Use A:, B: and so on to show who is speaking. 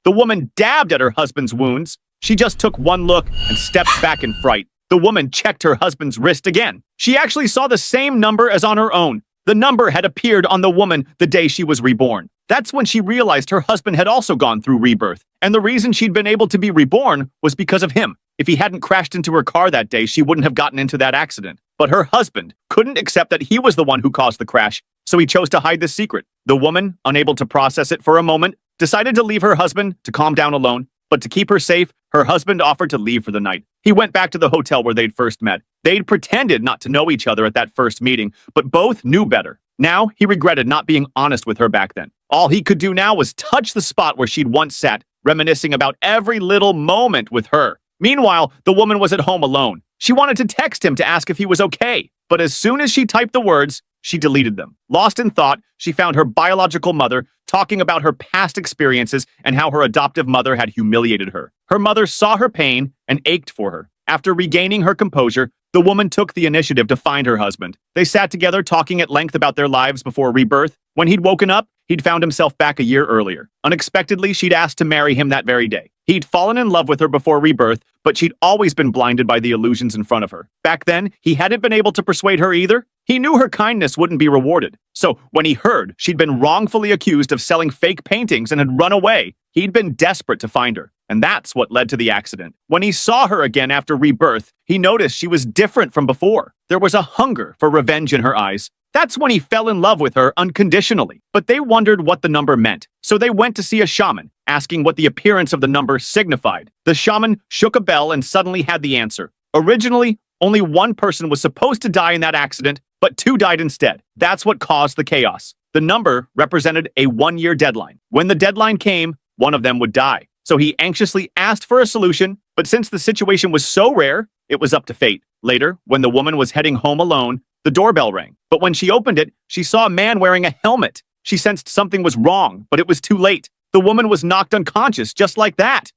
A: The woman dabbed at her husband's wounds. She just took one look and stepped back in fright. The woman checked her husband's wrist again. She actually saw the same number as on her own. The number had appeared on the woman the day she was reborn. That's when she realized her husband had also gone through rebirth. And the reason she'd been able to be reborn was because of him. If he hadn't crashed into her car that day, she wouldn't have gotten into that accident. But her husband couldn't accept that he was the one who caused the crash, so he chose to hide this secret. The woman, unable to process it for a moment, decided to leave her husband to calm down alone. But to keep her safe, her husband offered to leave for the night. He went back to the hotel where they'd first met. They'd pretended not to know each other at that first meeting, but both knew better. Now, he regretted not being honest with her back then. All he could do now was touch the spot where she'd once sat, reminiscing about every little moment with her. Meanwhile, the woman was at home alone. She wanted to text him to ask if he was okay, but as soon as she typed the words, she deleted them. Lost in thought, she found her biological mother talking about her past experiences and how her adoptive mother had humiliated her. Her mother saw her pain and ached for her. After regaining her composure, the woman took the initiative to find her husband. They sat together talking at length about their lives before rebirth. When he'd woken up, he'd found himself back a year earlier. Unexpectedly, she'd asked to marry him that very day. He'd fallen in love with her before rebirth, but she'd always been blinded by the illusions in front of her. Back then, he hadn't been able to persuade her either. He knew her kindness wouldn't be rewarded. So when he heard she'd been wrongfully accused of selling fake paintings and had run away, he'd been desperate to find her. And that's what led to the accident. When he saw her again after rebirth, he noticed she was different from before. There was a hunger for revenge in her eyes. That's when he fell in love with her unconditionally. But they wondered what the number meant, so they went to see a shaman, asking what the appearance of the number signified. The shaman shook a bell and suddenly had the answer. Originally, only one person was supposed to die in that accident, but two died instead. That's what caused the chaos. The number represented a one-year deadline. When the deadline came, one of them would die. So he anxiously asked for a solution, but since the situation was so rare, it was up to fate. Later, when the woman was heading home alone, the doorbell rang. But when she opened it, she saw a man wearing a helmet. She sensed something was wrong, but it was too late. The woman was knocked unconscious just like that.